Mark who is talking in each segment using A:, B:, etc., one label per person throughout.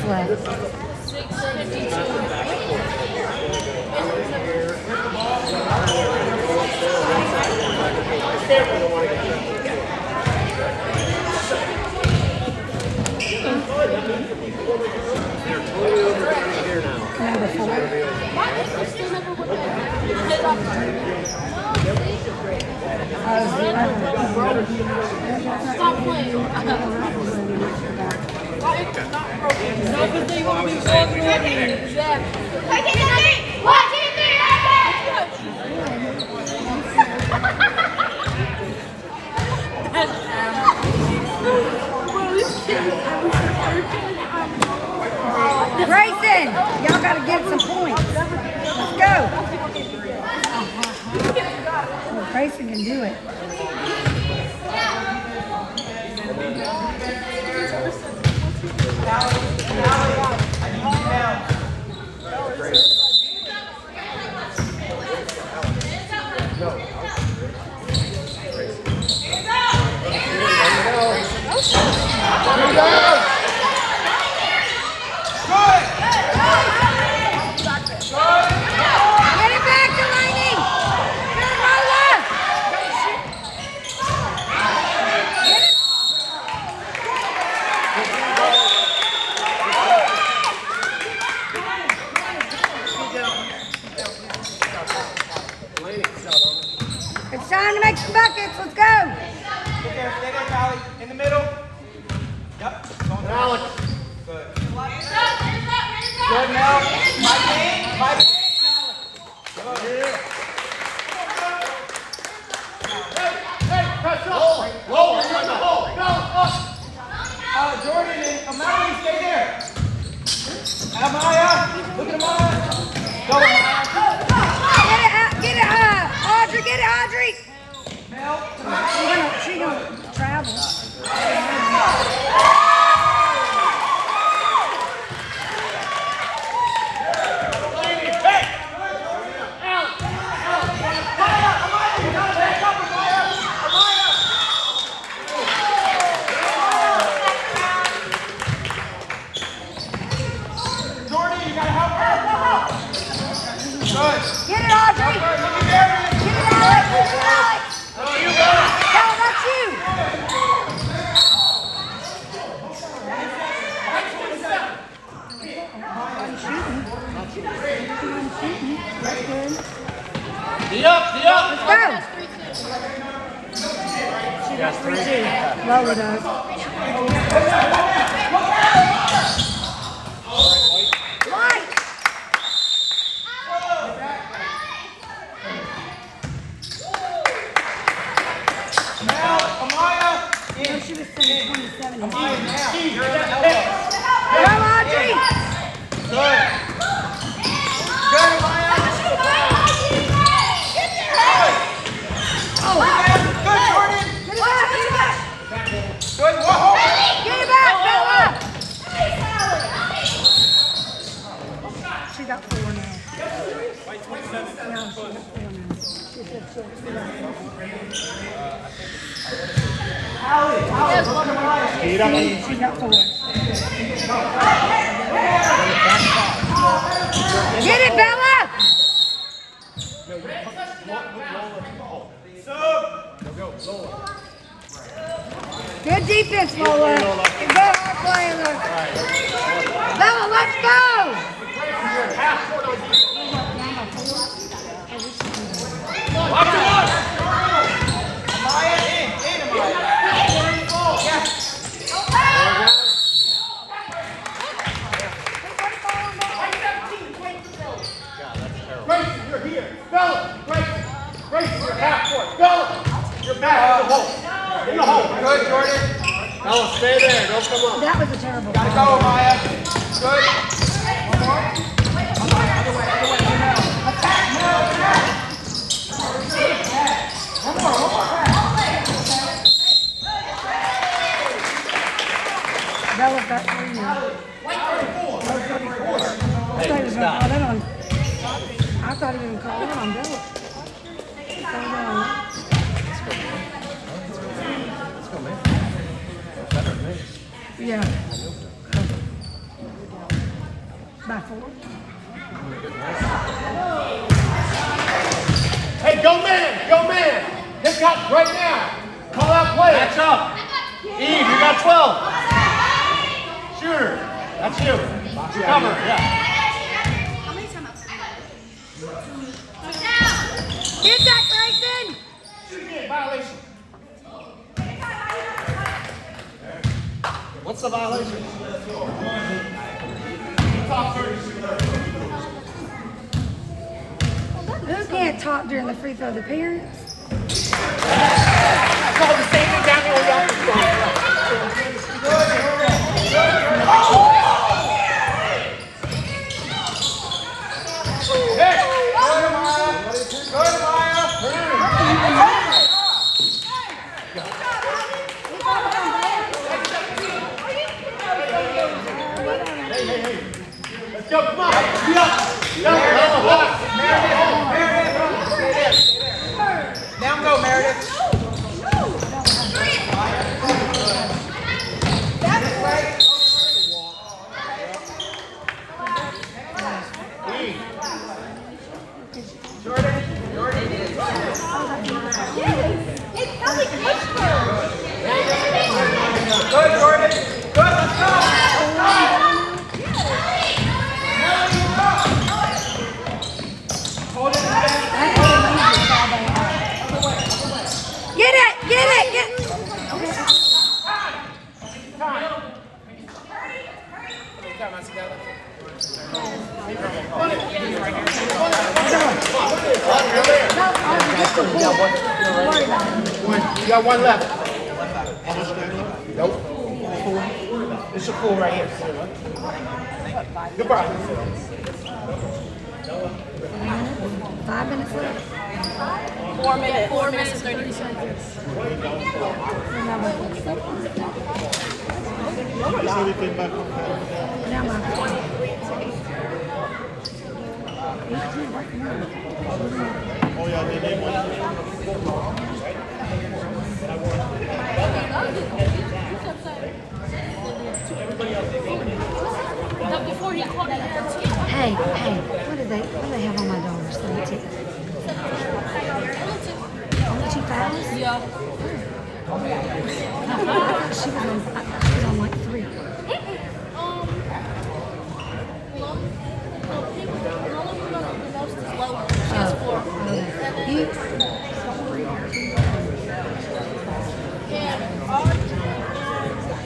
A: left? 6:52. Number 4.
B: Stop playing. No, because they want to be walking away. Exactly. One, two, three,
A: Grayson, y'all got to get some points. Let's go. Well, Grayson can do it. It's time to make some buckets. Let's go.
C: Stay there, Callie. In the middle. Yep. Alex. Good. Good, Mel. Fight in. Fight in. Good. Hey, press up. Roll. You're in the hole. Go. Up. Jordan and Amaya, stay there. Amaya. Look at Amaya. Go, Amaya.
A: Get it, Audrey. Get it, Audrey.
C: Mel.
A: She gonna travel. Get it, Audrey! Get it, Alex! Get it, Alex! Cal, that's you! Let's go! She got 3 too. Lola does. She was saying 27. Go, Audrey!
C: Good. Good, Amaya.
A: Oh,
C: good, Jordan.
A: get it back, get it back.
C: Good, whoa.
A: Get it back, Bella. She got 4 now. No, she got 4 now. She said she got 4. Get it, Bella! Good defense, Lola. Good hard play, Lola. Bella, let's go!
C: Watch it, watch. Amaya in, Amaya. Yes. Grayson, you're here. Bella, Grayson, you're half court. Bella, you're back in the hole. In the hole. Good, Jordan. Bella, stay there. Don't come up.
A: That was a terrible
C: Gotta
A: play.
C: go, Amaya. Good. One more. Other way. Attack, Mel, attack. One more.
A: Bella's got 3 now.
C: White 34.
A: I thought he was going to call that on. I thought he was going to call that on Bella. Yeah. By 4.
C: Hey, go man! Go man! Pick up right now! Call out play! Match up! Eve, you got 12! Shooter! That's you! Cover, yeah.
A: Get that, Grayson!
C: Violation. What's the violation?
A: Who can't talk during the free throw? The parents?
C: I called the same thing down here on the Hey! Go to Maya! Hey. Let's go, come on! Be up! Meredith! Down go, Meredith! Good, Jordan. Good, let's go.
A: Get it!
C: You got one left. Nope. It's a pool right here. Goodbye.
A: 5 minutes left.
B: 4 minutes. 4 minutes, 30 seconds.
A: Now my
D: Oh yeah, they name one.
B: Before he called it.
A: Hey, what do they have on my daughter's thing? Only 2 fouls?
B: Yeah.
A: I thought she was on like 3.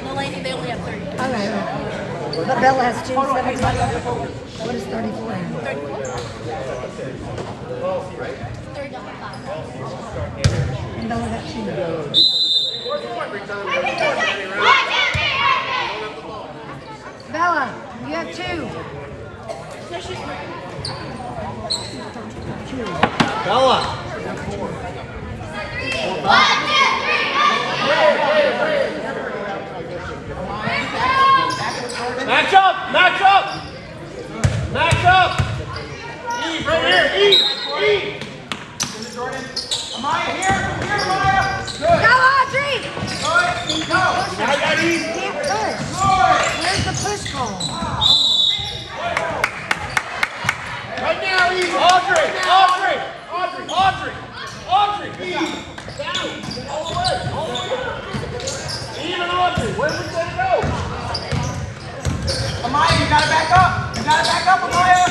B: Delaney, they only have 30.
A: Okay. But Bella has 2, 17. What is 34 now?
B: 34.
A: And Bella got 2. Bella, you have 2.
C: Bella.
B: 1, 2, 3.
C: Match up! Eve, right here! Eve! Amaya, here, Amaya! Good!
A: Go, Audrey!
C: Good! Go! Now you got Eve!
A: Can't push.
C: Good!
A: Where's the push call?
C: Right now, Eve! Audrey! Eve! Down! All the way! Eve and Audrey, where we gonna go? Amaya, you gotta back up! Amaya!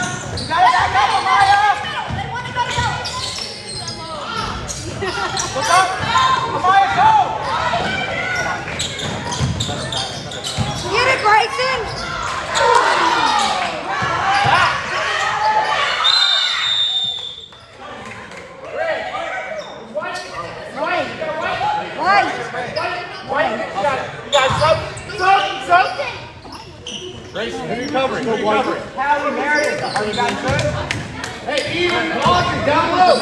C: What's up? Amaya, go!
A: Get it, Grayson! White.
C: You got something? Grayson, who you covering? Hallie, Meredith, are you guys good? Hey, even Audrey, down low.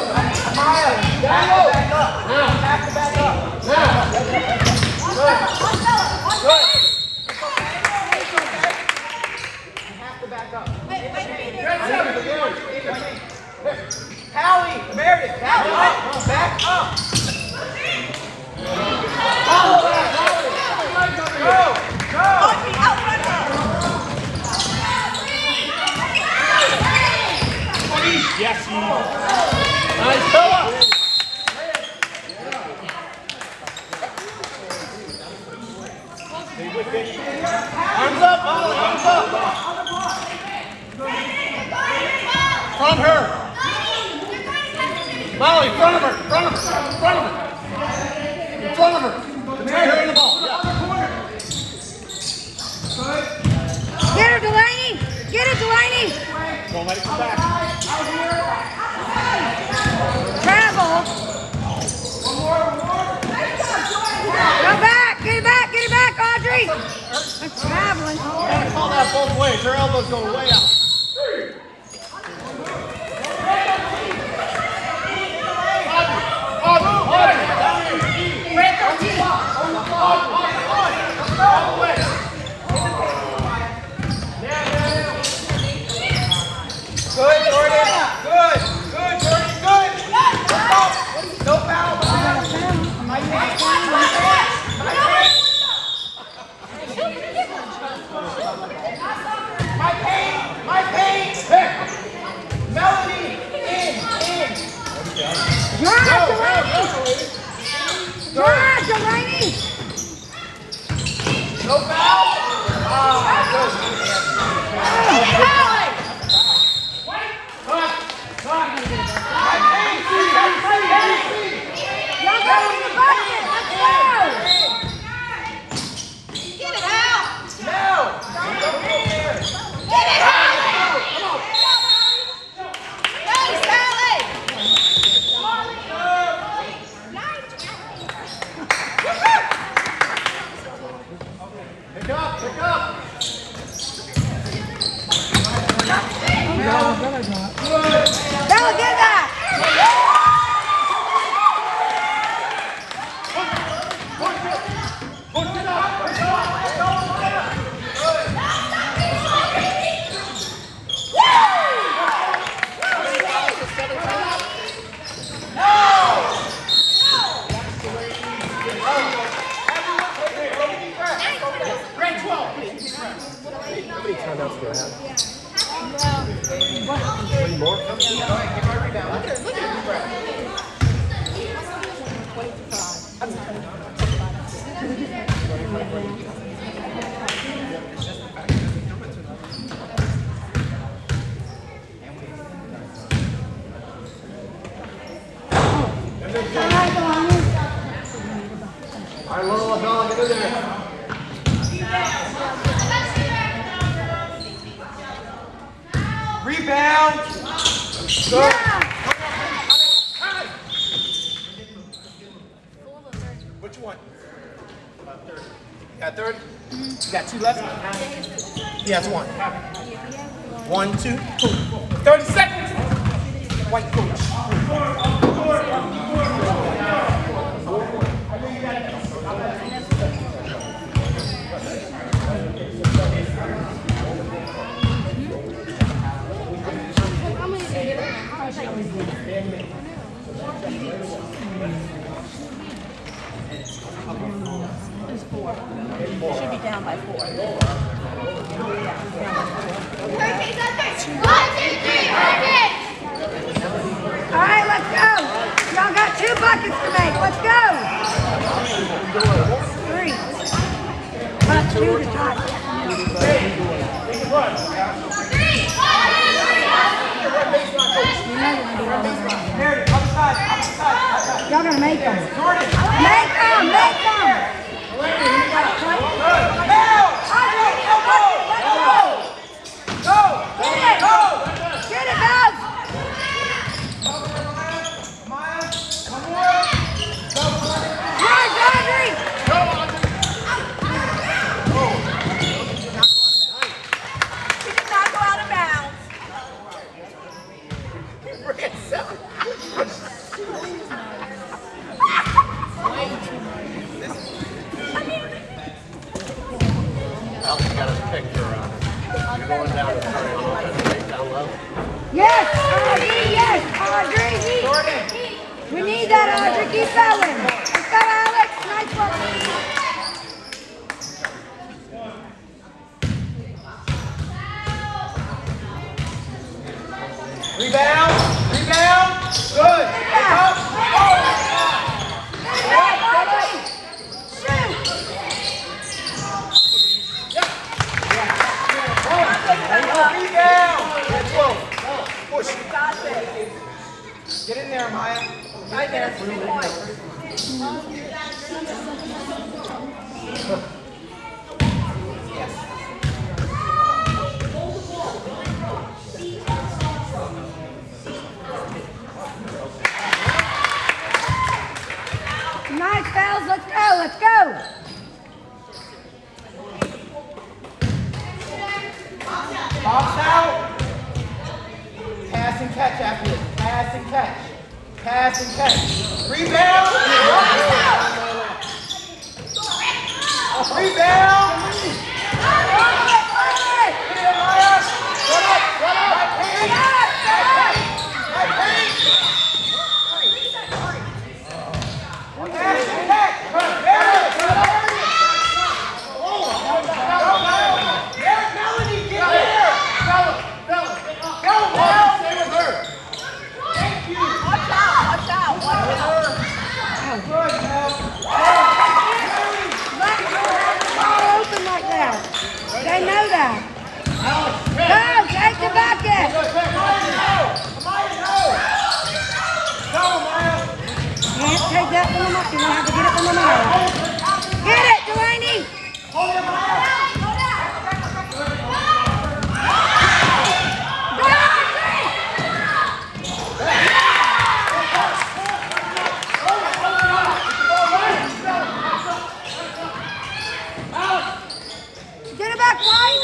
C: Amaya, down low. Now. Have to back up. Now. Good. You have to back up. Hallie, Meredith, back up. Go. Yes, you. Nice, Bella. Arms up, Molly, arms up. Front her. Molly, front of her, front of her, front of her. In front of her. Between her and the ball. Yeah.
A: Get her, Delaney! Get her, Delaney!
C: Don't let it come back.
A: Travel! Go back! Get it back! Get it back, Audrey! I'm traveling.
C: Call that both ways. Her elbows go way out.
E: Good, Jordan. Good. Good, Jordan. Good. No foul. My pants. My paint. Melody. In.
A: Drive, Delaney! Drive, Delaney!
E: No foul.
A: Y'all go in the bucket! Let's go!
B: Get it out!
E: No. Don't go there.
B: Get it out! Nice, Sally!
C: Pick up, pick up.
A: Bella, get that!
C: All right, Lola, Bella, get in there.
E: Rebound. Good. Which one? Third. You got third? You got two left? He has one. 1, 2, 30 seconds. White coach.
B: Should be down by 4.
A: All right, let's go! Y'all got 2 buckets to make. Let's go! 3. 2 to tie. Y'all gonna make them. Make them! Make them! Get it, Buzz! Drive, Audrey!
B: He did not go out of bounds.
C: Well, you got us picked for you're going down to 30 on offense, right down low.
A: Yes, Audrey, yes, Audrey. We need that, Audrey. Keep going. Let's go, Alex. Nice one.
E: Rebound. Get in there, Maya. Right there. 3 points.
A: Nice, fellas. Let's go. Let's go.
E: Box out. Pass and catch after this. Pass and catch. Pass and catch. Rebound. Rebound.
A: They know that. Go, take the bucket. Can't take that from the monkey. You're going to have to get it from the Maya. Get it, Delaney. Get it back, White.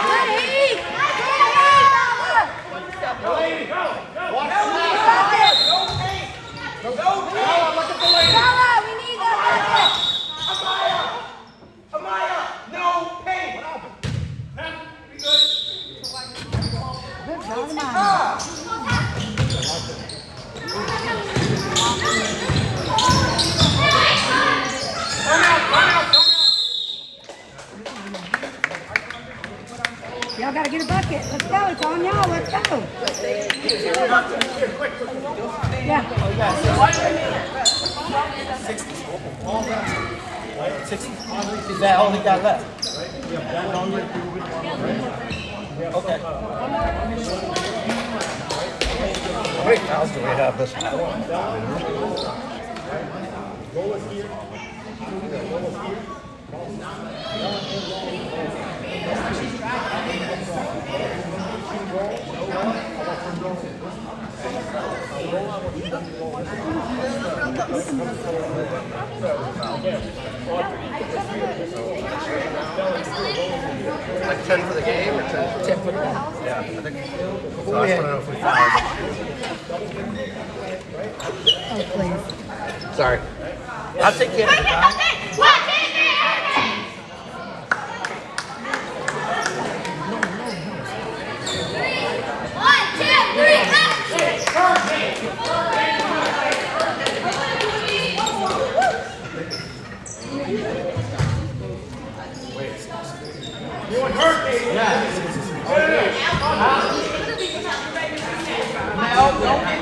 A: Good heat. Good heat, Bella. Bella, we need that bucket.
E: Amaya, no pain.
A: Good job, Amaya. Y'all got to get a bucket. Let's go. It's on y'all. Let's go. Yeah.
E: 60. Is that all he got left? Okay.
C: How many fouls do we have this time? Like 10 for the game or 10 for the game? Yeah, I think. So I just want to know if we fouled.
A: Oh, please.
C: Sorry. I'll take care of the guy.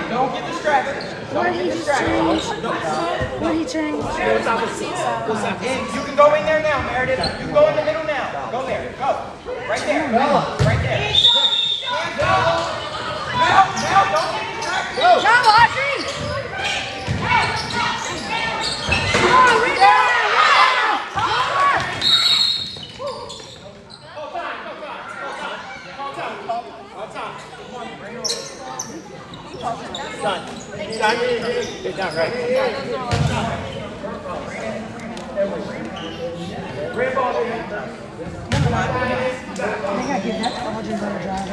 E: Don't get distracted.
A: What did he change? What did he change?
E: And you can go in there now, Meredith. You can go in the middle now. Go there. Go. Right there. Right there. Now, don't get distracted. Go.
A: Go, Audrey! Come on, rebound!
E: Done. You're done, right?
A: I gotta give that to Audrey better drive.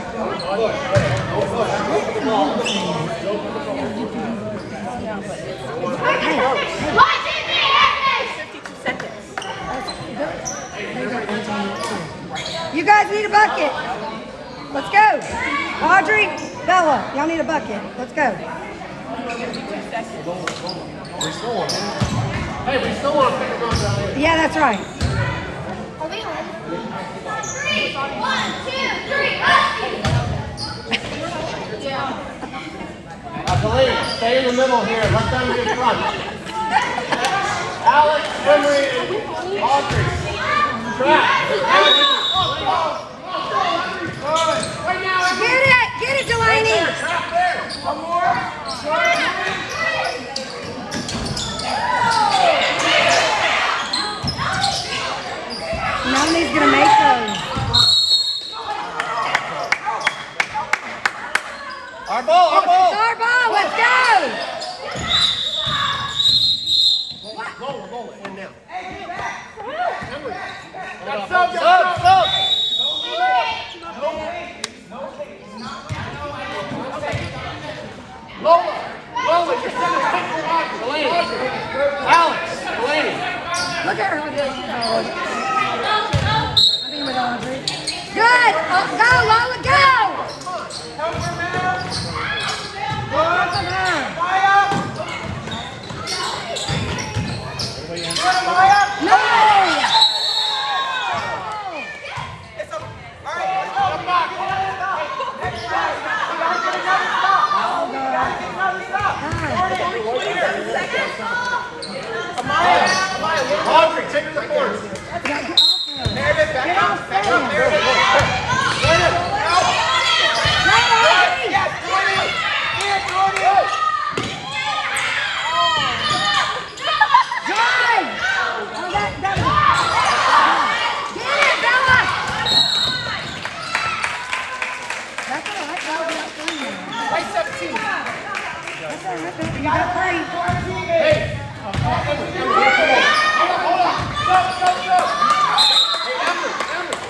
A: You guys need a bucket. Let's go. Audrey, Bella, y'all need a bucket. Let's go.
C: We still want to. Hey, we still want to pick them up down here.
A: Yeah, that's right.
B: Are we home? 1, 2, 3,
C: Colleen, stay in the middle here. Let them get front. Alex, Henry, and Audrey. Trap.
A: Get it, Delaney.
E: Our ball, our ball.
A: It's our ball. Let's go.
C: Lower, lower, in now.
E: Got sub, sub. Lola, Lola, you're sending a picture on Delaney. Alex, Delaney.
A: Look at her. I mean with Audrey. Good. Oh, go, Lola, go.
E: Help her, man.
A: Look at her.
E: Maya. Good, Maya.
A: No.
E: It's a, all right, let's go. Come back. Next shot. We gotta get another stop. We gotta get another stop. Amaya, Audrey, take her to fourth. Meredith, back up, Meredith. Meredith, help. Yes, Jordy. Here, Jordy.
A: Joy. Oh, that was... Get it, Bella. That's all right. That was not fun there.
E: Play 17.
A: That's all right, baby. You got three.
E: Hey. Hold on. Stop.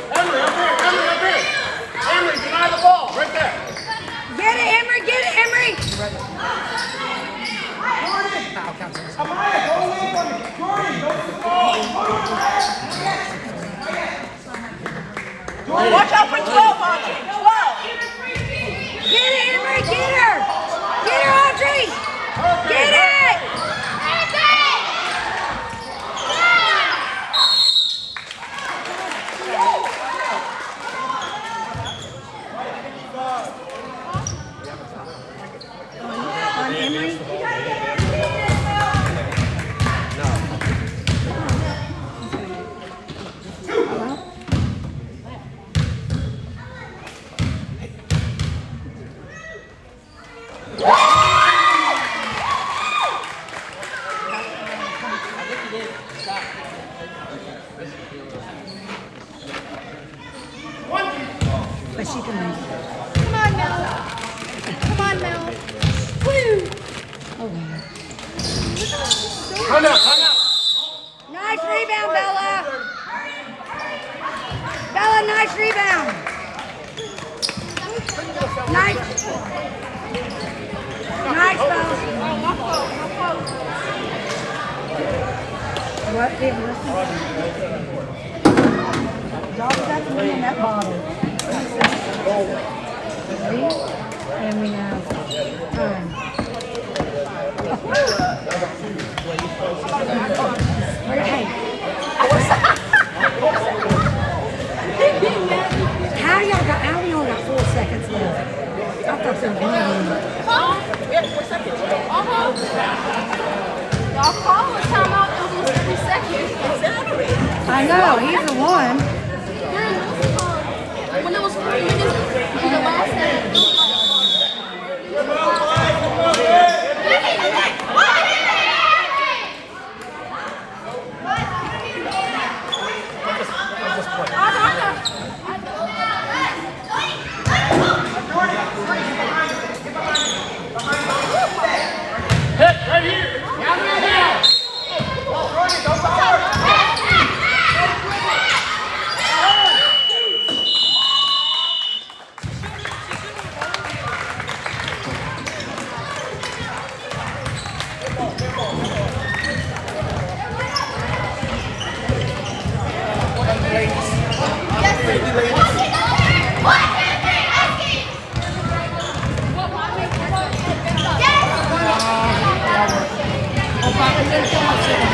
E: Hey, Emery, up here. Emery, deny the ball. Right there.
A: Get it, Emery. Get it, Emery.
E: Amaya, go away from me. Jordan, go to the ball. Watch out for 12, Audrey. 12.
A: Get it, Emery. Get her. Get her, Audrey. Get it. On Emery. But she can make it.
B: Come on, Mel. Come on, Mel. Woo!
A: Oh, wow.
E: Come out.
A: Nice rebound, Bella. Bella, nice rebound. Nice. Nice, Bella. What did listen? Drop that one in that bottle. Ready? And we have time. Hey. How we only got 4 seconds left? I thought there was 1 minute.
B: We have 4 seconds. Y'all call a timeout almost every second. Exactly.
A: I know, he's the one.
B: When it was 3 minutes, in the last second.
E: Hit right here. Down. Jordan, go forward.
B: Yes!